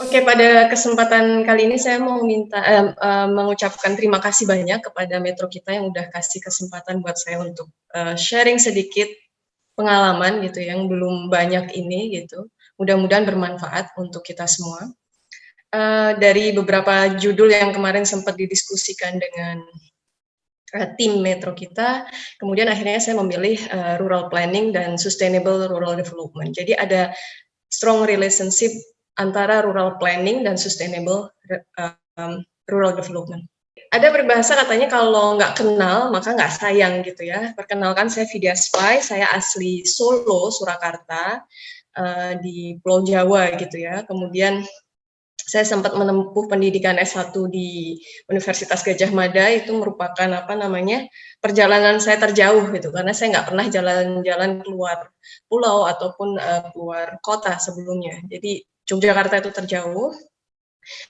Oke, pada kesempatan kali ini saya mau mengucapkan terima kasih banyak kepada Metro kita yang udah kasih kesempatan buat saya untuk, sharing sedikit pengalaman gitu yang belum banyak ini gitu. Mudah-mudahan bermanfaat untuk kita semua. Dari beberapa judul yang kemarin sempat didiskusikan dengan, tim Metro kita, kemudian akhirnya saya memilih, rural planning dan sustainable rural development. Jadi ada strong relationship antara rural planning dan sustainable rural development. Ada peribahasa katanya kalau nggak kenal maka nggak sayang gitu ya. Perkenalkan saya Vidya Spy, saya asli Solo, Surakarta, di Pulau Jawa gitu ya. Kemudian saya sempat menempuh pendidikan S1 di Universitas Gadjah Mada, itu merupakan apa namanya, perjalanan saya terjauh gitu, karena saya nggak pernah jalan-jalan keluar pulau ataupun, keluar kota sebelumnya. Jadi Yogyakarta itu terjauh.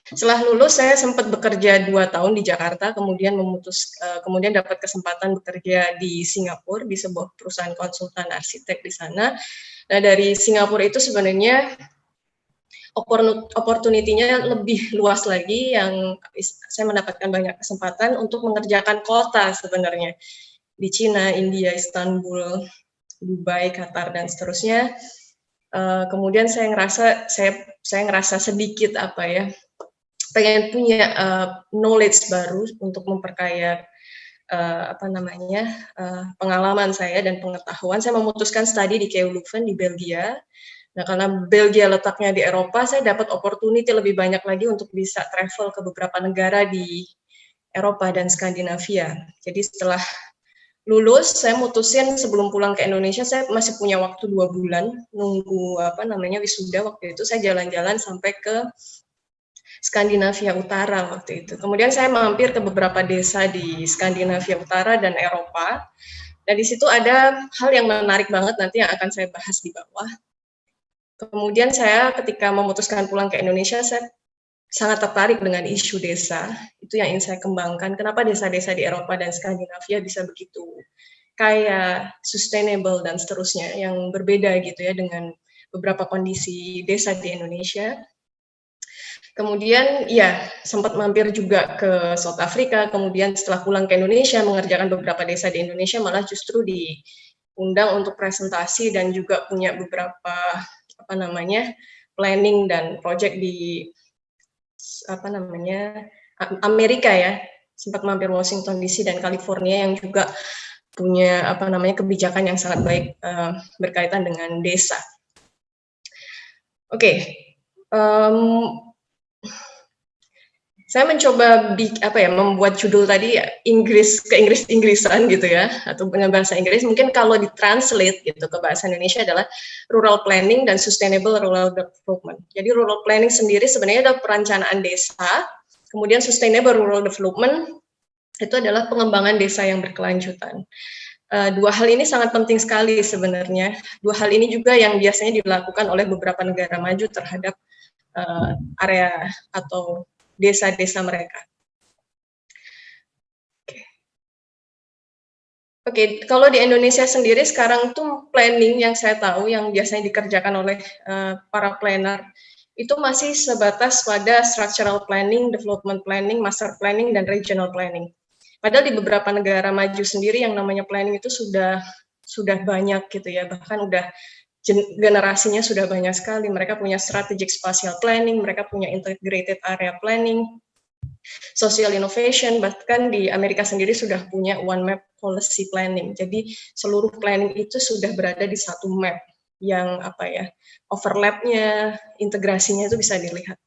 Setelah lulus saya sempat bekerja 2 tahun di Jakarta, kemudian dapat kesempatan bekerja di Singapura, di sebuah perusahaan konsultan arsitek di sana. Nah, dari Singapura itu sebenarnya opportunity-nya lebih luas lagi yang saya mendapatkan banyak kesempatan untuk mengerjakan kota sebenarnya di Cina, India, Istanbul, Dubai, Qatar dan seterusnya. Kemudian saya ngerasa sedikit apa ya, pengen punya knowledge baru untuk memperkaya apa namanya pengalaman saya dan pengetahuan. Saya memutuskan studi di KU Leuven di Belgia. Nah, karena Belgia letaknya di Eropa, saya dapat opportunity lebih banyak lagi untuk bisa travel ke beberapa negara di Eropa dan Skandinavia. Jadi setelah lulus, saya mutusin sebelum pulang ke Indonesia, saya masih punya waktu 2 bulan nunggu apa namanya wisuda. Waktu itu saya jalan-jalan sampai ke Skandinavia Utara waktu itu. Kemudian saya mampir ke beberapa desa di Skandinavia Utara dan Eropa. Nah, di situ ada hal yang menarik banget nanti yang akan saya bahas di bawah. Kemudian saya ketika memutuskan pulang ke Indonesia, saya sangat tertarik dengan isu desa. Itu yang ingin saya kembangkan. Kenapa desa-desa di Eropa dan Skandinavia bisa begitu kaya, sustainable dan seterusnya yang berbeda gitu ya dengan beberapa kondisi desa di Indonesia. Kemudian ya sempat mampir juga ke South Africa, kemudian setelah pulang ke Indonesia mengerjakan beberapa desa di Indonesia malah justru diundang untuk presentasi dan juga punya beberapa apa namanya planning dan project di apa namanya Amerika ya, sempat mampir Washington DC dan California yang juga punya apa namanya kebijakan yang sangat baik berkaitan dengan desa. Oke, saya mencoba membuat judul tadi ya, Inggrisan gitu ya, atau dengan bahasa Inggris. Mungkin kalau ditranslate gitu ke bahasa Indonesia adalah rural planning dan sustainable rural development. Jadi rural planning sendiri sebenarnya adalah perencanaan desa, kemudian sustainable rural development itu adalah pengembangan desa yang berkelanjutan. Dua hal ini sangat penting sekali sebenarnya. Dua hal ini juga yang biasanya dilakukan oleh beberapa negara maju terhadap area atau desa-desa mereka. Oke, kalau di Indonesia sendiri sekarang tuh planning yang saya tahu yang biasanya dikerjakan oleh para planner itu masih sebatas pada structural planning, development planning, master planning, dan regional planning. Padahal di beberapa negara maju sendiri yang namanya planning itu sudah banyak gitu ya, bahkan udah generasinya sudah banyak sekali. Mereka punya strategic spatial planning, mereka punya integrated area planning, social innovation, bahkan di Amerika sendiri sudah punya one map policy planning. Jadi seluruh planning itu sudah berada di satu map yang apa ya, overlapnya, integrasinya itu bisa dilihat.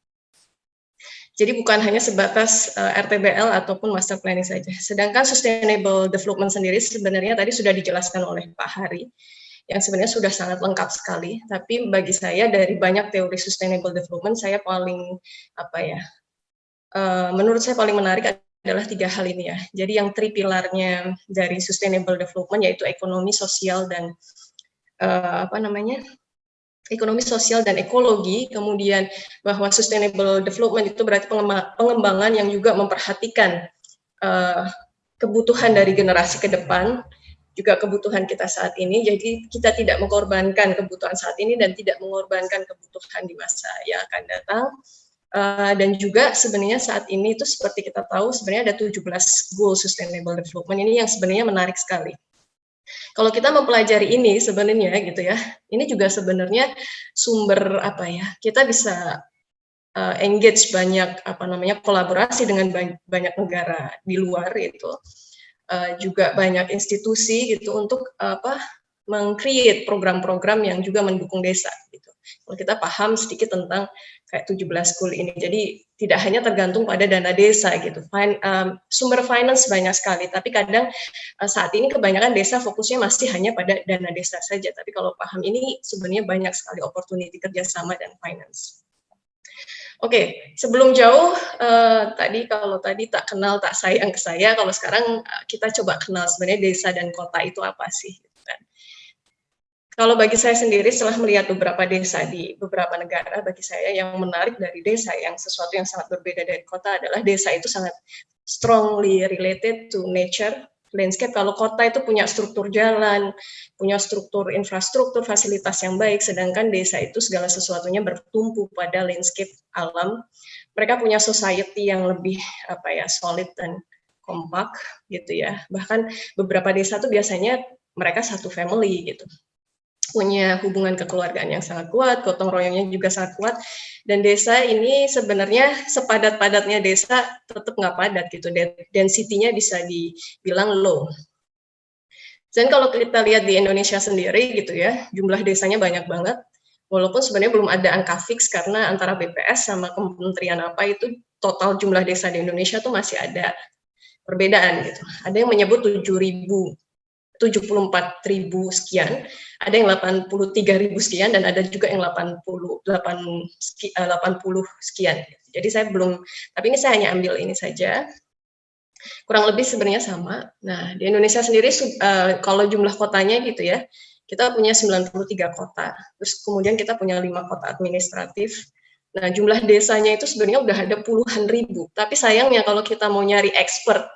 Jadi bukan hanya sebatas RTBL ataupun master planning saja. Sedangkan sustainable development sendiri sebenarnya tadi sudah dijelaskan oleh Pak Hari, yang sebenarnya sudah sangat lengkap sekali. Tapi bagi saya dari banyak teori sustainable development, saya paling apa ya, menurut saya paling menarik adalah 3 hal ini ya. Jadi yang 3 pilarnya dari sustainable development yaitu ekonomi, sosial, dan ekonomi, sosial, dan ekologi. Kemudian bahwa sustainable development itu berarti pengembangan yang juga memperhatikan kebutuhan dari generasi ke depan, juga kebutuhan kita saat ini. Jadi kita tidak mengorbankan kebutuhan saat ini dan tidak mengorbankan kebutuhan di masa yang akan datang. Dan juga sebenarnya saat ini itu seperti kita tahu sebenarnya ada 17 Goal Sustainable Development ini yang sebenarnya menarik sekali. Kalau kita mempelajari ini sebenarnya gitu ya, ini juga sebenarnya sumber apa ya, kita bisa engage banyak kolaborasi dengan banyak negara di luar itu, juga banyak institusi gitu untuk meng-create program-program yang juga mendukung desa gitu. Kalau kita paham sedikit tentang kayak 17 Goal ini, jadi tidak hanya tergantung pada dana desa gitu. Sumber finance banyak sekali, tapi kadang saat ini kebanyakan desa fokusnya masih hanya pada dana desa saja. Tapi kalau paham ini sebenarnya banyak sekali opportunity kerjasama dan finance. Oke, sebelum jauh, kalau tadi tak kenal tak sayang ke saya, kalau sekarang kita coba kenal sebenarnya desa dan kota itu apa sih, gitu kan. Kalau bagi saya sendiri setelah melihat beberapa desa di beberapa negara, bagi saya yang menarik dari desa yang sesuatu yang sangat berbeda dari kota adalah desa itu sangat strongly related to nature, landscape. Kalau kota itu punya struktur jalan, punya struktur infrastruktur, fasilitas yang baik, sedangkan desa itu segala sesuatunya bertumpu pada landscape alam. Mereka punya society yang lebih solid dan kompak gitu ya. Bahkan beberapa desa tuh biasanya mereka satu family gitu, punya hubungan kekeluargaan yang sangat kuat, gotong royongnya juga sangat kuat, dan desa ini sebenarnya sepadat-padatnya desa tetap nggak padat gitu, density-nya bisa dibilang low. Dan kalau kita lihat di Indonesia sendiri gitu ya, jumlah desanya banyak banget, walaupun sebenarnya belum ada angka fix karena antara BPS sama kementerian apa itu total jumlah desa di Indonesia tuh masih ada perbedaan gitu. Ada yang menyebut 74.000 sekian, ada yang 83.000 sekian, dan ada juga yang 80 sekian. Jadi saya belum, tapi ini saya hanya ambil ini saja. Kurang lebih sebenarnya sama. Nah, di Indonesia sendiri kalau jumlah kotanya gitu ya, kita punya 93 kota. Terus kemudian kita punya 5 kota administratif. Nah, jumlah desanya itu sebenarnya udah ada puluhan ribu. Tapi sayangnya kalau kita mau nyari expert,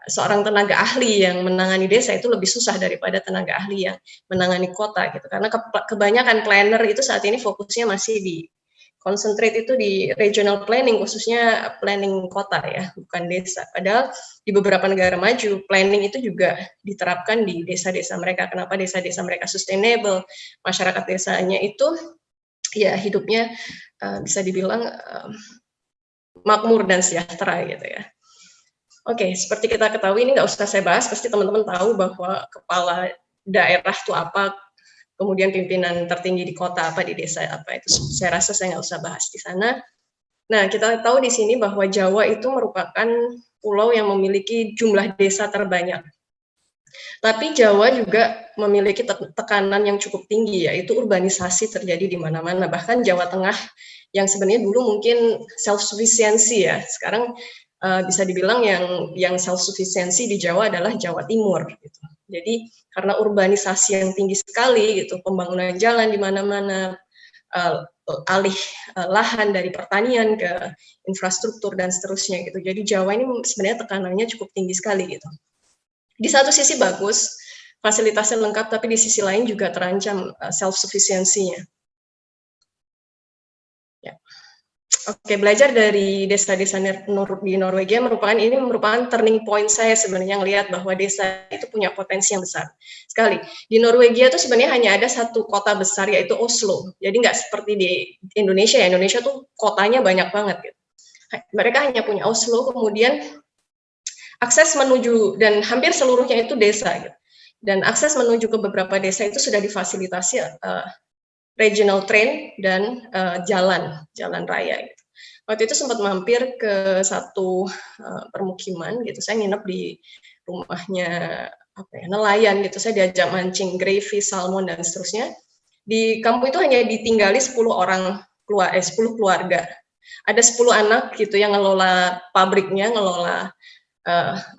seorang tenaga ahli yang menangani desa itu lebih susah daripada tenaga ahli yang menangani kota gitu, karena kebanyakan planner itu saat ini fokusnya masih di concentrate itu di regional planning, khususnya planning kota ya, bukan desa. Padahal di beberapa negara maju planning itu juga diterapkan di desa-desa mereka. Kenapa desa-desa mereka sustainable, masyarakat desanya itu ya hidupnya bisa dibilang makmur dan sejahtera gitu ya. Oke, seperti kita ketahui, ini nggak usah saya bahas, pasti teman-teman tahu bahwa kepala daerah itu apa, kemudian pimpinan tertinggi di kota apa, di desa apa, itu saya rasa saya nggak usah bahas di sana. Nah, kita tahu di sini bahwa Jawa itu merupakan pulau yang memiliki jumlah desa terbanyak. Tapi Jawa juga memiliki tekanan yang cukup tinggi, yaitu urbanisasi terjadi di mana-mana. Bahkan Jawa Tengah yang sebenarnya dulu mungkin self-sufficiency ya, sekarang bisa dibilang yang self-sufficiency di Jawa adalah Jawa Timur. Gitu. Jadi karena urbanisasi yang tinggi sekali, gitu, pembangunan jalan di mana-mana, alih lahan dari pertanian ke infrastruktur dan seterusnya. Gitu. Jadi Jawa ini sebenarnya tekanannya cukup tinggi sekali. Gitu. Di satu sisi bagus, fasilitasnya lengkap, tapi di sisi lain juga terancam self-sufficiency-nya. Ya. Oke, belajar dari desa-desa di Norwegia merupakan turning point saya sebenarnya, ngelihat bahwa desa itu punya potensi yang besar sekali. Di Norwegia itu sebenarnya hanya ada satu kota besar, yaitu Oslo. Jadi nggak seperti di Indonesia ya, Indonesia tuh kotanya banyak banget. Gitu. Mereka hanya punya Oslo, kemudian akses menuju, dan hampir seluruhnya itu desa. Gitu. Dan akses menuju ke beberapa desa itu sudah difasilitasi regional train dan jalan raya. Gitu. Waktu itu sempat mampir ke satu permukiman gitu, saya nginep di rumahnya nelayan gitu, saya diajak mancing crayfish, salmon dan seterusnya. Di kampung itu hanya ditinggali 10 keluarga. Ada 10 anak gitu yang ngelola pabriknya, ngelola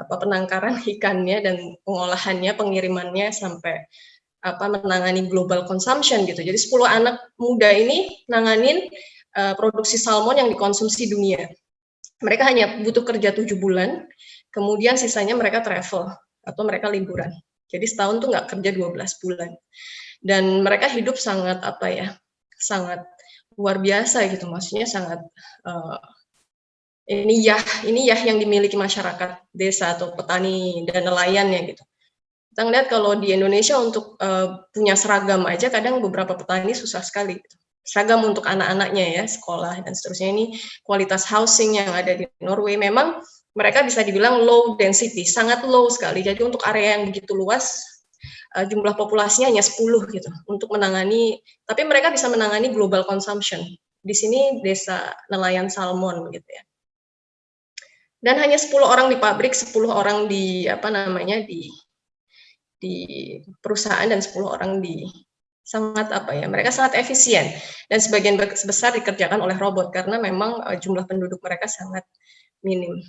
penangkaran ikannya dan pengolahannya, pengirimannya sampai menangani global consumption gitu. Jadi 10 anak muda ini nanganin produksi salmon yang dikonsumsi dunia. Mereka hanya butuh kerja 7 bulan, kemudian sisanya mereka travel atau mereka liburan. Jadi setahun tuh nggak kerja 12 bulan. Dan mereka hidup sangat sangat luar biasa gitu, maksudnya sangat ini ya yang dimiliki masyarakat desa atau petani dan nelayannya gitu. Kita ngelihat kalau di Indonesia untuk punya seragam aja kadang beberapa petani susah sekali gitu. Seragam untuk anak-anaknya ya, sekolah dan seterusnya. Ini kualitas housing yang ada di Norway memang mereka bisa dibilang low density, sangat low sekali. Jadi untuk area yang begitu luas jumlah populasinya hanya 10 gitu untuk menangani, tapi mereka bisa menangani global consumption. Di sini desa nelayan salmon gitu ya. Dan hanya 10 orang di pabrik, 10 orang di apa namanya di perusahaan dan 10 orang di sangat apa ya, mereka sangat efisien dan sebagian besar dikerjakan oleh robot karena memang jumlah penduduk mereka sangat minim.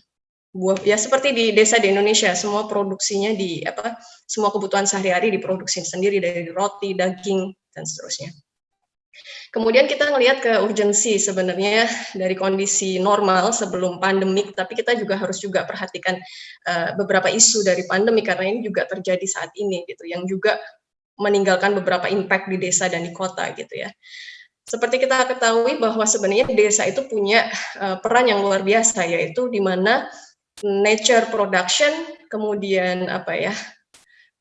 Ya seperti di desa di Indonesia, semua produksinya semua kebutuhan sehari-hari diproduksi sendiri dari roti, daging dan seterusnya. Kemudian kita ngelihat ke urgensi sebenarnya dari kondisi normal sebelum pandemik, tapi kita juga harus juga perhatikan beberapa isu dari pandemi karena ini juga terjadi saat ini gitu, yang juga meninggalkan beberapa impact di desa dan di kota gitu ya. Seperti kita ketahui bahwa sebenarnya desa itu punya peran yang luar biasa, yaitu di mana nature production, kemudian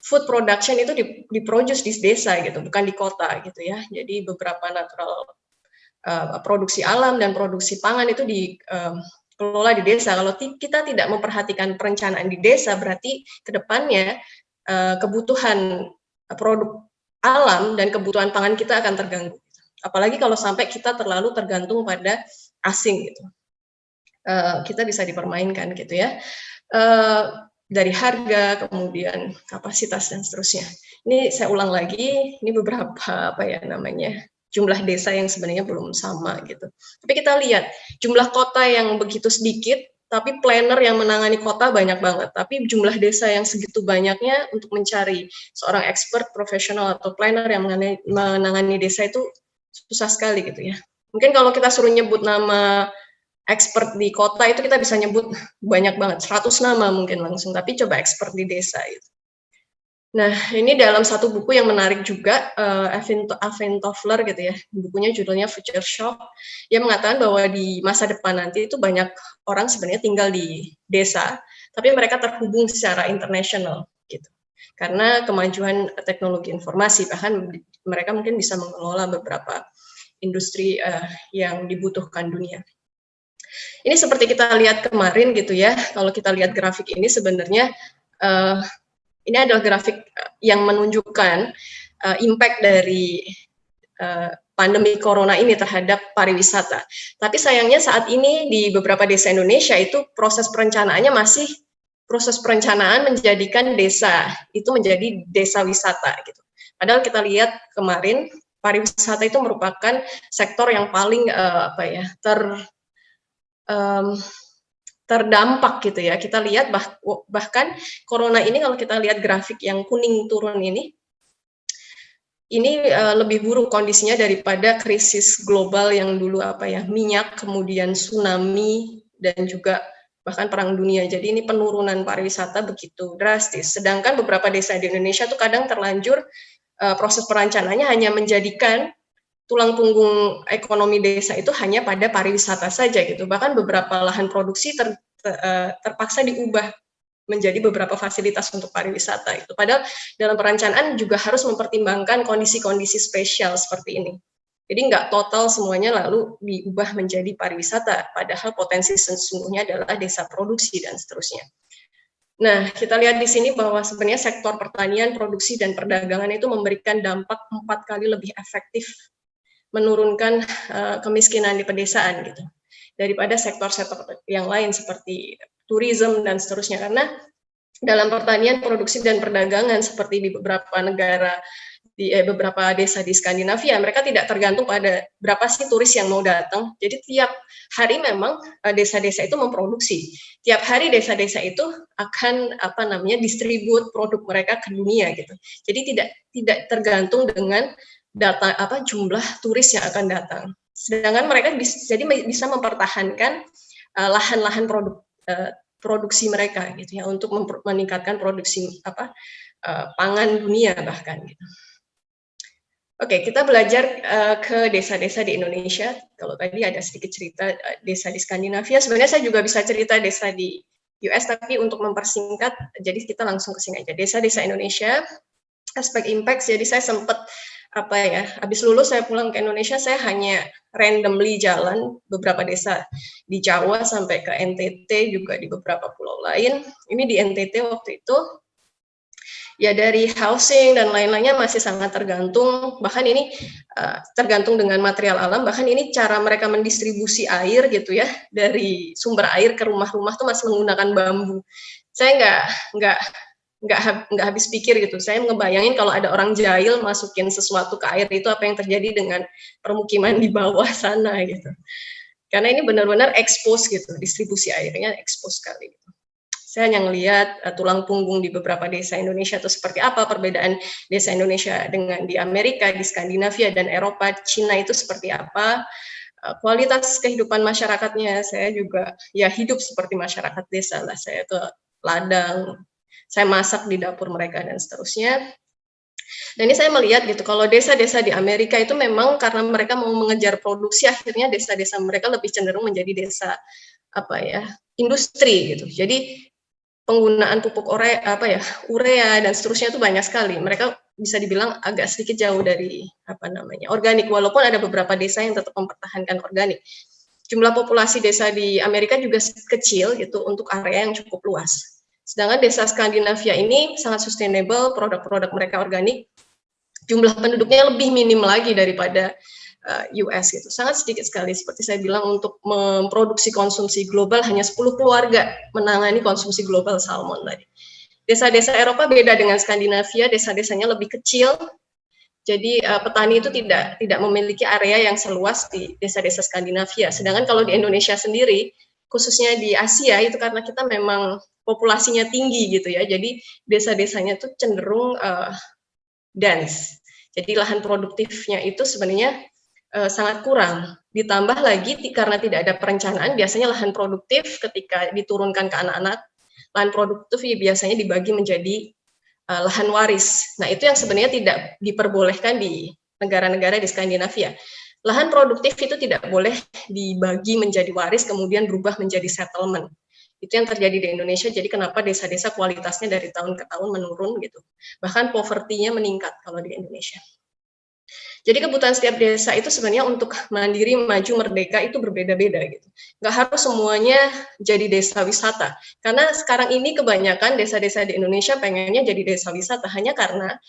food production itu diproduce di desa gitu, bukan di kota gitu ya. Jadi beberapa natural produksi alam dan produksi pangan itu dikelola di desa. Kalau kita tidak memperhatikan perencanaan di desa, berarti kedepannya kebutuhan produk alam dan kebutuhan pangan kita akan terganggu. Apalagi kalau sampai kita terlalu tergantung pada asing gitu. Kita bisa dipermainkan gitu ya. Dari harga, kemudian kapasitas dan seterusnya. Ini saya ulang lagi, ini beberapa jumlah desa yang sebenarnya belum sama gitu. Tapi kita lihat jumlah kota yang begitu sedikit, tapi planner yang menangani kota banyak banget. Tapi jumlah desa yang segitu banyaknya untuk mencari seorang expert profesional atau planner yang menangani desa itu susah sekali gitu ya. Mungkin kalau kita suruh nyebut nama expert di kota itu kita bisa nyebut banyak banget, 100 nama mungkin langsung, tapi coba expert di desa itu. Nah, ini dalam satu buku yang menarik juga, Alvin Toffler gitu ya, bukunya judulnya Future Shock. Dia mengatakan bahwa di masa depan nanti itu banyak orang sebenarnya tinggal di desa, tapi mereka terhubung secara internasional gitu. Karena kemajuan teknologi informasi, bahkan mereka mungkin bisa mengelola beberapa industri yang dibutuhkan dunia. Ini seperti kita lihat kemarin gitu ya, kalau kita lihat grafik ini sebenarnya ini adalah grafik yang menunjukkan impact dari pandemi corona ini terhadap pariwisata. Tapi sayangnya saat ini di beberapa desa Indonesia itu proses perencanaannya masih proses perencanaan menjadikan desa itu menjadi desa wisata gitu. Padahal kita lihat kemarin pariwisata itu merupakan sektor yang paling terdampak gitu ya. Kita lihat bahkan corona ini kalau kita lihat grafik yang kuning turun ini lebih buruk kondisinya daripada krisis global yang dulu minyak, kemudian tsunami dan juga bahkan perang dunia. Jadi ini penurunan pariwisata begitu drastis. Sedangkan beberapa desa di Indonesia tuh kadang terlanjur proses perencanaannya hanya menjadikan tulang punggung ekonomi desa itu hanya pada pariwisata saja gitu. Bahkan beberapa lahan produksi terpaksa diubah menjadi beberapa fasilitas untuk pariwisata itu. Padahal dalam perencanaan juga harus mempertimbangkan kondisi-kondisi spesial seperti ini. Jadi nggak total semuanya lalu diubah menjadi pariwisata, padahal potensi sesungguhnya adalah desa produksi dan seterusnya. Nah, kita lihat di sini bahwa sebenarnya sektor pertanian, produksi, dan perdagangan itu memberikan dampak 4 kali lebih efektif menurunkan kemiskinan di pedesaan gitu daripada sektor-sektor yang lain seperti tourism dan seterusnya, karena dalam pertanian, produksi dan perdagangan seperti di beberapa negara di beberapa desa di Skandinavia, mereka tidak tergantung pada berapa sih turis yang mau datang. Jadi tiap hari memang desa-desa itu memproduksi. Tiap hari desa-desa itu akan distribute produk mereka ke dunia gitu. Jadi tidak tergantung dengan data jumlah turis yang akan datang. Sedangkan mereka bisa mempertahankan lahan-lahan produksi mereka gitu ya untuk meningkatkan produksi pangan dunia bahkan gitu. Oke, kita belajar ke desa-desa di Indonesia. Kalau tadi ada sedikit cerita desa di Skandinavia, sebenarnya saya juga bisa cerita desa di US, tapi untuk mempersingkat, jadi kita langsung ke sini aja. Desa-desa Indonesia, aspek impact. Jadi saya sempat apa ya, habis lulus saya pulang ke Indonesia, saya hanya randomly jalan beberapa desa di Jawa sampai ke NTT, juga di beberapa pulau lain. Ini di NTT waktu itu ya dari housing dan lain-lainnya masih sangat tergantung, bahkan ini tergantung dengan material alam, bahkan ini cara mereka mendistribusi air gitu ya, dari sumber air ke rumah-rumah tuh masih menggunakan bambu. Saya nggak nggak habis pikir gitu. Saya ngebayangin kalau ada orang jahil masukin sesuatu ke air itu apa yang terjadi dengan permukiman di bawah sana gitu. Karena ini benar-benar expose gitu, distribusi airnya expose sekali. Gitu. Saya hanya ngelihat tulang punggung di beberapa desa Indonesia itu seperti apa, perbedaan desa Indonesia dengan di Amerika, di Skandinavia dan Eropa, Cina itu seperti apa, kualitas kehidupan masyarakatnya. Saya juga ya hidup seperti masyarakat desa lah, saya tuh ladang, saya masak di dapur mereka dan seterusnya. Dan ini saya melihat gitu, kalau desa-desa di Amerika itu memang karena mereka mau mengejar produksi, akhirnya desa-desa mereka lebih cenderung menjadi desa apa ya, industri gitu. Jadi penggunaan pupuk urea dan seterusnya itu banyak sekali. Mereka bisa dibilang agak sedikit jauh dari apa namanya organik, walaupun ada beberapa desa yang tetap mempertahankan organik. Jumlah populasi desa di Amerika juga kecil gitu untuk area yang cukup luas. Sedangkan desa Skandinavia ini sangat sustainable, produk-produk mereka organik, jumlah penduduknya lebih minim lagi daripada US gitu. Sangat sedikit sekali, seperti saya bilang, untuk memproduksi konsumsi global hanya 10 keluarga menangani konsumsi global salmon tadi. Desa-desa Eropa beda dengan Skandinavia, desa-desanya lebih kecil, jadi petani itu tidak memiliki area yang seluas di desa-desa Skandinavia. Sedangkan kalau di Indonesia sendiri, khususnya di Asia itu karena kita memang populasinya tinggi gitu ya, jadi desa-desanya tuh cenderung dense. Jadi lahan produktifnya itu sebenarnya sangat kurang. Ditambah lagi karena tidak ada perencanaan, biasanya lahan produktif ketika diturunkan ke anak-anak, lahan produktif ya biasanya dibagi menjadi lahan waris. Nah, itu yang sebenarnya tidak diperbolehkan di negara-negara di Skandinavia. Lahan produktif itu tidak boleh dibagi menjadi waris kemudian berubah menjadi settlement. Itu yang terjadi di Indonesia, jadi kenapa desa-desa kualitasnya dari tahun ke tahun menurun gitu. Bahkan poverty-nya meningkat kalau di Indonesia. Jadi kebutuhan setiap desa itu sebenarnya untuk mandiri, maju, merdeka itu berbeda-beda gitu. Nggak harus semuanya jadi desa wisata. Karena sekarang ini kebanyakan desa-desa di Indonesia pengennya jadi desa wisata hanya karena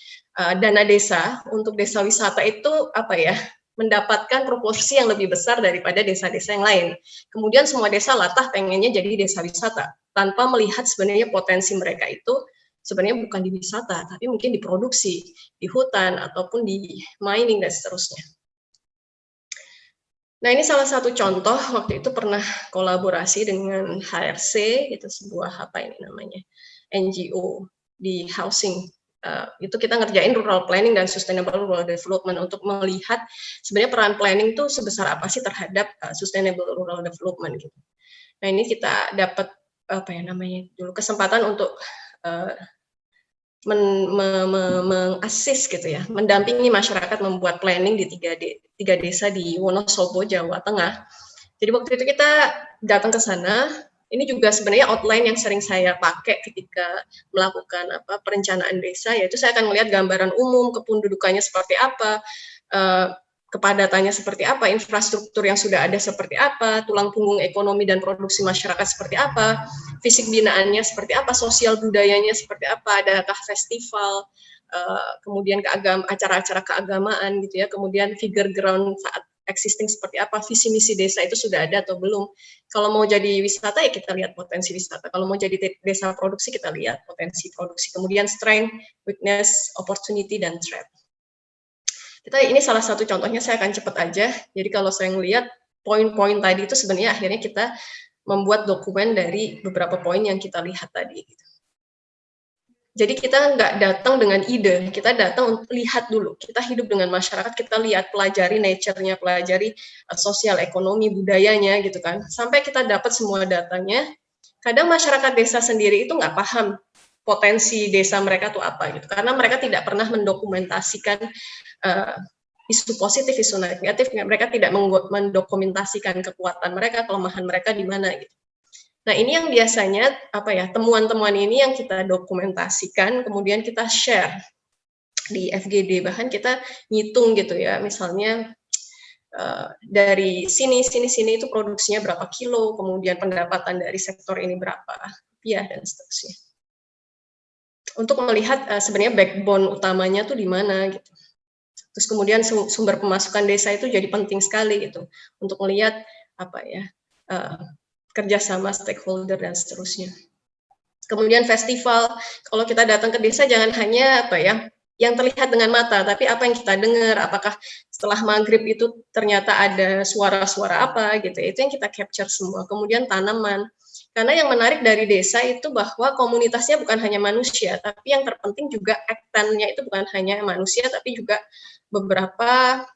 dana desa untuk desa wisata itu apa ya, mendapatkan proporsi yang lebih besar daripada desa-desa yang lain. Kemudian semua desa latah pengennya jadi desa wisata tanpa melihat sebenarnya potensi mereka itu sebenarnya bukan di wisata, tapi mungkin di produksi, di hutan, ataupun di mining, dan seterusnya. Nah, ini salah satu contoh, waktu itu pernah kolaborasi dengan HRC, itu sebuah apa ini namanya, NGO di housing. Itu kita ngerjain rural planning dan sustainable rural development untuk melihat sebenarnya peran planning itu sebesar apa sih terhadap sustainable rural development gitu. Nah, ini kita dapat apa ya namanya dulu kesempatan untuk mengassist gitu ya, mendampingi masyarakat membuat planning di tiga desa di Wonosobo, Jawa Tengah. Jadi waktu itu kita datang ke sana. Ini juga sebenarnya outline yang sering saya pakai ketika melakukan perencanaan desa, yaitu saya akan melihat gambaran umum, kependudukannya seperti apa, kepadatannya seperti apa, infrastruktur yang sudah ada seperti apa, tulang punggung ekonomi dan produksi masyarakat seperti apa, fisik binaannya seperti apa, sosial budayanya seperti apa, adakah festival, kemudian acara-acara keagamaan gitu ya, kemudian figure ground saat existing seperti apa, visi misi desa itu sudah ada atau belum. Kalau mau jadi wisata ya kita lihat potensi wisata, kalau mau jadi desa produksi kita lihat potensi produksi, kemudian strength, weakness, opportunity, dan threat. Ini salah satu contohnya, saya akan cepat aja. Jadi kalau saya melihat poin-poin tadi itu sebenarnya akhirnya kita membuat dokumen dari beberapa poin yang kita lihat tadi. Jadi kita nggak datang dengan ide, kita datang untuk lihat dulu. Kita hidup dengan masyarakat, kita lihat, pelajari nature-nya, pelajari sosial, ekonomi, budayanya gitu kan. Sampai kita dapat semua datanya. Kadang masyarakat desa sendiri itu nggak paham potensi desa mereka tuh apa gitu, karena mereka tidak pernah mendokumentasikan isu positif, isu negatif, mereka tidak mendokumentasikan kekuatan mereka, kelemahan mereka di mana gitu. Nah, ini yang biasanya temuan-temuan ini yang kita dokumentasikan, kemudian kita share di FGD, bahkan kita ngitung gitu ya, misalnya dari sini itu produksinya berapa kilo, kemudian pendapatan dari sektor ini berapa rupiah dan seterusnya. Untuk melihat sebenarnya backbone utamanya tuh di mana gitu. Terus kemudian sumber pemasukan desa itu jadi penting sekali gitu untuk melihat kerjasama stakeholder dan seterusnya. Kemudian festival, kalau kita datang ke desa jangan hanya yang terlihat dengan mata, tapi apa yang kita dengar, apakah setelah maghrib itu ternyata ada suara-suara apa gitu, itu yang kita capture semua. Kemudian tanaman, karena yang menarik dari desa itu bahwa komunitasnya bukan hanya manusia, tapi yang terpenting juga aktannya itu bukan hanya manusia, tapi juga beberapa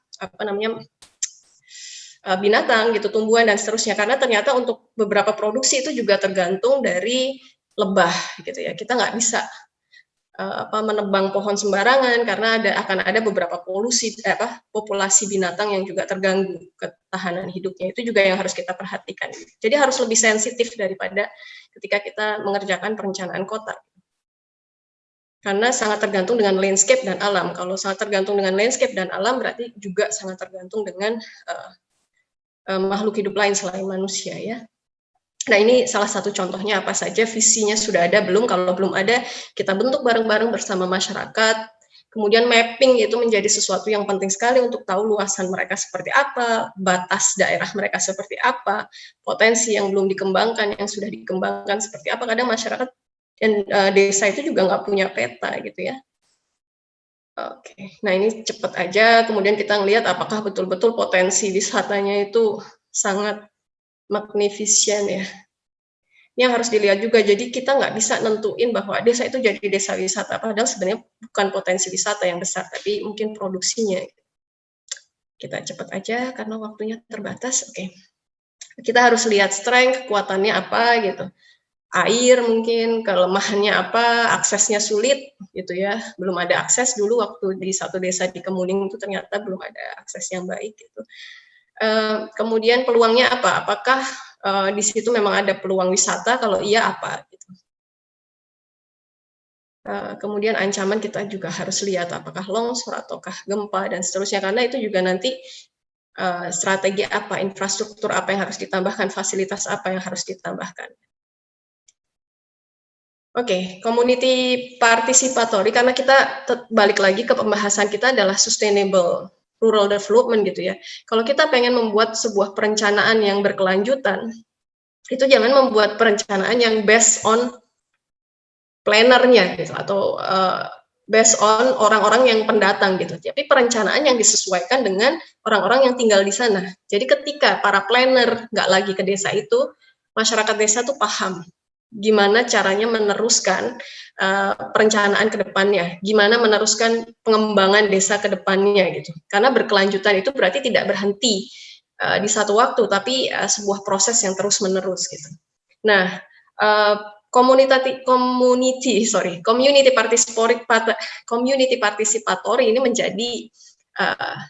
binatang gitu, tumbuhan dan seterusnya. Karena ternyata untuk beberapa produksi itu juga tergantung dari lebah gitu ya. Kita nggak bisa menebang pohon sembarangan karena akan ada beberapa populasi binatang yang juga terganggu ketahanan hidupnya. Itu juga yang harus kita perhatikan. Jadi harus lebih sensitif daripada ketika kita mengerjakan perencanaan kota. Karena sangat tergantung dengan landscape dan alam. Kalau sangat tergantung dengan landscape dan alam berarti juga sangat tergantung dengan makhluk hidup lain selain manusia ya. Nah, ini salah satu contohnya apa saja visinya sudah ada belum? Kalau belum ada, kita bentuk bareng-bareng bersama masyarakat. Kemudian mapping itu menjadi sesuatu yang penting sekali untuk tahu luasan mereka seperti apa, batas daerah mereka seperti apa, potensi yang belum dikembangkan, yang sudah dikembangkan seperti apa. Kadang masyarakat dan desa itu juga nggak punya peta gitu ya. Oke, nah ini cepat aja. Kemudian kita ngelihat apakah betul-betul potensi wisatanya itu sangat magnificent ya. Ini yang harus dilihat juga. Jadi kita nggak bisa nentuin bahwa desa itu jadi desa wisata. Padahal sebenarnya bukan potensi wisata yang besar, tapi mungkin produksinya. Kita cepat aja karena waktunya terbatas. Oke, kita harus lihat strength, kekuatannya apa gitu. Air mungkin, kelemahannya apa, aksesnya sulit gitu ya. Belum ada akses dulu waktu di satu desa di Kemuning itu ternyata belum ada akses yang baik gitu. Kemudian peluangnya apa? Apakah di situ memang ada peluang wisata? Kalau iya apa? Gitu. Kemudian ancaman kita juga harus lihat apakah longsor ataukah gempa dan seterusnya, karena itu juga nanti strategi apa, infrastruktur apa yang harus ditambahkan, fasilitas apa yang harus ditambahkan. Oke, community participatory, karena kita balik lagi ke pembahasan kita adalah sustainable rural development gitu ya. Kalau kita pengen membuat sebuah perencanaan yang berkelanjutan, itu jangan membuat perencanaan yang based on planner-nya gitu, atau based on orang-orang yang pendatang gitu. Tapi perencanaan yang disesuaikan dengan orang-orang yang tinggal di sana. Jadi ketika para planner nggak lagi ke desa itu, masyarakat desa tuh paham gimana caranya meneruskan perencanaan ke depannya, gimana meneruskan pengembangan desa ke depannya gitu. Karena berkelanjutan itu berarti tidak berhenti di satu waktu, tapi sebuah proses yang terus-menerus gitu. Nah, community participatory ini menjadi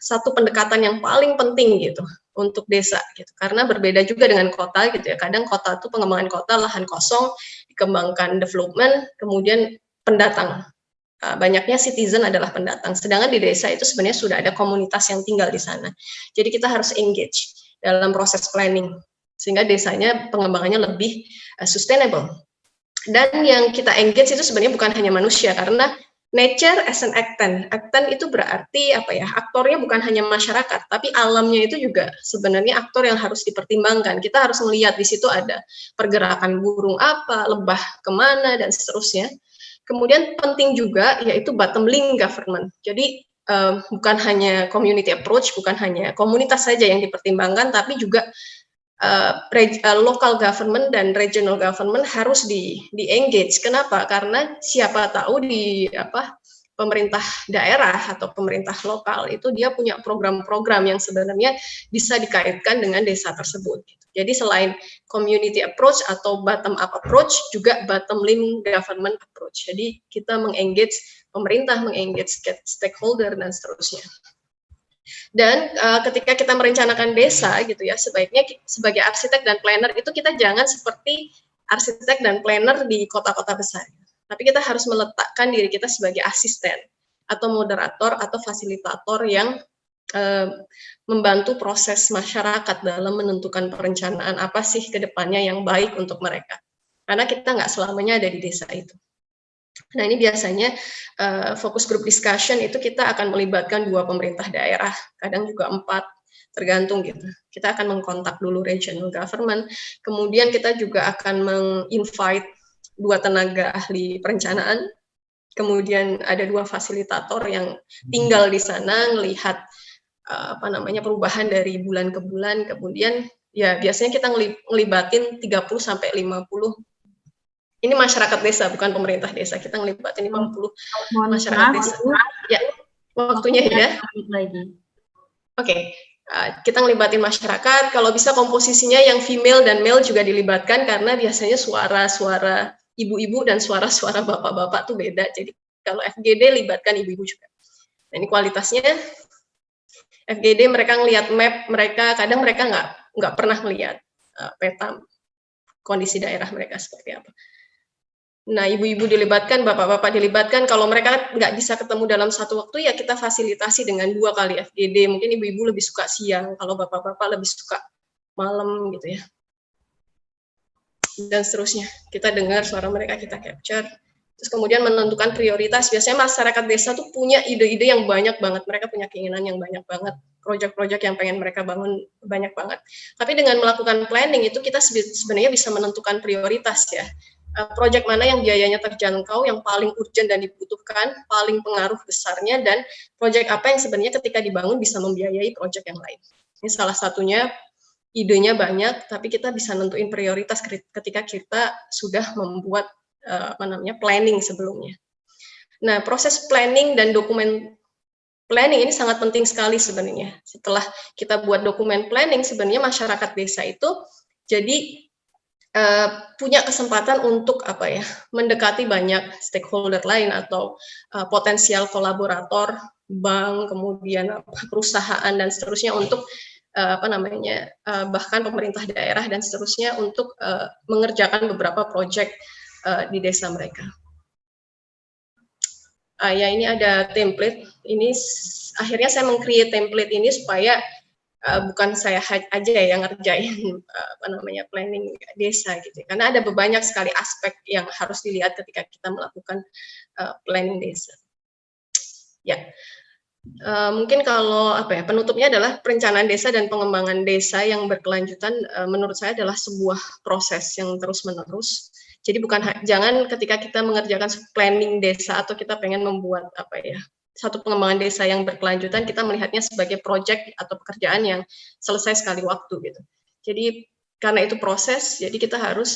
satu pendekatan yang paling penting gitu untuk desa gitu, karena berbeda juga dengan kota gitu ya. Kadang kota itu pengembangan kota, lahan kosong dikembangkan development, kemudian pendatang, banyaknya citizen adalah pendatang, sedangkan di desa itu sebenarnya sudah ada komunitas yang tinggal di sana. Jadi kita harus engage dalam proses planning sehingga desanya pengembangannya lebih sustainable. Dan yang kita engage itu sebenarnya bukan hanya manusia, karena nature as an actant. Actant itu berarti aktornya bukan hanya masyarakat, tapi alamnya itu juga sebenarnya aktor yang harus dipertimbangkan. Kita harus melihat di situ ada pergerakan burung apa, lebah kemana, dan seterusnya. Kemudian penting juga yaitu bottom line government. Jadi bukan hanya community approach, bukan hanya komunitas saja yang dipertimbangkan, tapi juga local government dan regional government harus di-engage. Kenapa? Karena siapa tahu di pemerintah daerah atau pemerintah lokal itu dia punya program-program yang sebenarnya bisa dikaitkan dengan desa tersebut. Jadi selain community approach atau bottom up approach, juga bottom line government approach. Jadi kita mengengage pemerintah, mengengage stakeholder dan seterusnya. Dan ketika kita merencanakan desa gitu ya, sebaiknya sebagai arsitek dan planner itu kita jangan seperti arsitek dan planner di kota-kota besar. Tapi kita harus meletakkan diri kita sebagai asisten atau moderator atau fasilitator yang membantu proses masyarakat dalam menentukan perencanaan apa sih ke depannya yang baik untuk mereka. Karena kita nggak selamanya ada di desa itu. Nah, ini biasanya fokus group discussion itu kita akan melibatkan 2 pemerintah daerah, kadang juga 4, tergantung gitu. Kita akan mengkontak dulu regional government, kemudian kita juga akan meng-invite 2 tenaga ahli perencanaan, kemudian ada 2 fasilitator yang tinggal di sana melihat perubahan dari bulan ke bulan, kemudian ya biasanya kita ngelibatin 30 sampai 50. Ini masyarakat desa, bukan pemerintah desa. Kita ngelibatin 50 masyarakat desa. Ya, waktunya ya. Oke, kita ngelibatin masyarakat. Kalau bisa komposisinya yang female dan male juga dilibatkan, karena biasanya suara-suara ibu-ibu dan suara-suara bapak-bapak tuh beda. Jadi kalau FGD libatkan ibu-ibu juga. Nah, ini kualitasnya. FGD mereka ngelihat map mereka, kadang mereka nggak pernah melihat peta kondisi daerah mereka seperti apa. Nah, ibu-ibu dilibatkan, bapak-bapak dilibatkan. Kalau mereka nggak bisa ketemu dalam satu waktu, ya kita fasilitasi dengan 2 kali FGD. Mungkin ibu-ibu lebih suka siang, kalau bapak-bapak lebih suka malam gitu ya. Dan seterusnya. Kita dengar suara mereka, kita capture. Terus kemudian menentukan prioritas. Biasanya masyarakat desa tuh punya ide-ide yang banyak banget. Mereka punya keinginan yang banyak banget. Proyek-proyek yang pengen mereka bangun banyak banget. Tapi dengan melakukan planning itu kita sebenarnya bisa menentukan prioritas ya. Proyek mana yang biayanya terjangkau, yang paling urgent dan dibutuhkan, paling pengaruh besarnya, dan proyek apa yang sebenarnya ketika dibangun bisa membiayai proyek yang lain. Ini salah satunya, idenya banyak, tapi kita bisa nentuin prioritas ketika kita sudah membuat planning sebelumnya. Nah, proses planning dan dokumen planning ini sangat penting sekali sebenarnya. Setelah kita buat dokumen planning, sebenarnya masyarakat desa itu jadi punya kesempatan untuk mendekati banyak stakeholder lain atau potensial kolaborator, bank, kemudian perusahaan dan seterusnya untuk bahkan pemerintah daerah dan seterusnya untuk mengerjakan beberapa proyek di desa mereka. Ya, ini ada template. Ini akhirnya saya meng-create template ini supaya bukan saya aja yang ngerjain planning desa gitu. Karena ada banyak sekali aspek yang harus dilihat ketika kita melakukan planning desa. Ya. Mungkin kalau penutupnya adalah perencanaan desa dan pengembangan desa yang berkelanjutan menurut saya adalah sebuah proses yang terus-menerus. Jadi jangan ketika kita mengerjakan planning desa atau kita pengen membuat satu pengembangan desa yang berkelanjutan, kita melihatnya sebagai proyek atau pekerjaan yang selesai sekali waktu gitu. Jadi karena itu proses, jadi kita harus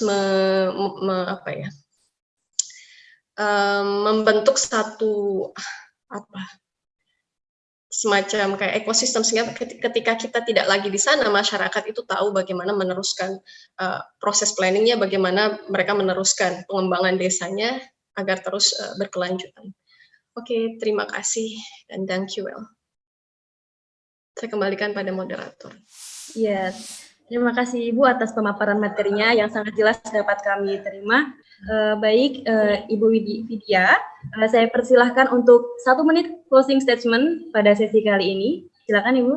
membentuk satu semacam kayak ekosistem, sehingga ketika kita tidak lagi di sana, masyarakat itu tahu bagaimana meneruskan proses planningnya, bagaimana mereka meneruskan pengembangan desanya agar terus berkelanjutan. Oke, terima kasih dan thank you well. Saya kembalikan pada moderator. Yes, terima kasih Ibu atas pemaparan materinya yang sangat jelas dapat kami terima. Baik, Ibu Widya, saya persilahkan untuk 1 menit closing statement pada sesi kali ini. Silakan Ibu.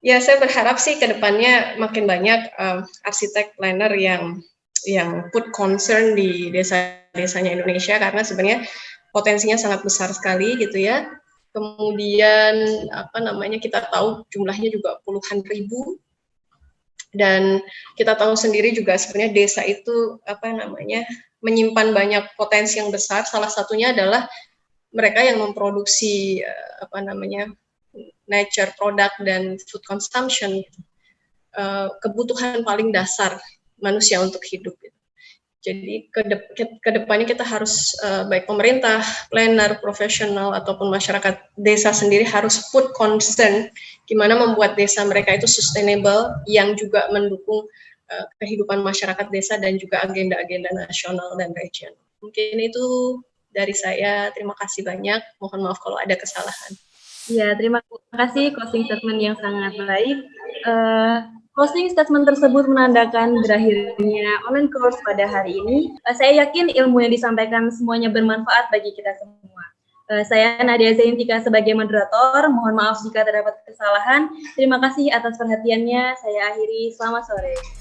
Ya, saya berharap sih ke depannya makin banyak arsitek planner yang put concern di desa-desanya Indonesia, karena sebenarnya potensinya sangat besar sekali gitu ya. Kemudian kita tahu jumlahnya juga puluhan ribu, dan kita tahu sendiri juga sebenarnya desa itu menyimpan banyak potensi yang besar. Salah satunya adalah mereka yang memproduksi nature product dan food consumption, kebutuhan paling dasar manusia untuk hidup. Jadi ke depannya kita harus baik pemerintah, planner, profesional ataupun masyarakat desa sendiri harus put concern gimana membuat desa mereka itu sustainable, yang juga mendukung kehidupan masyarakat desa dan juga agenda-agenda nasional dan regional. Mungkin itu dari saya. Terima kasih banyak. Mohon maaf kalau ada kesalahan. Ya, terima kasih closing statement yang sangat baik. Closing statement tersebut menandakan berakhirnya online course pada hari ini. Saya yakin ilmu yang disampaikan semuanya bermanfaat bagi kita semua. Saya Nadia Zaintika sebagai moderator. Mohon maaf jika terdapat kesalahan. Terima kasih atas perhatiannya. Saya akhiri. Selamat sore.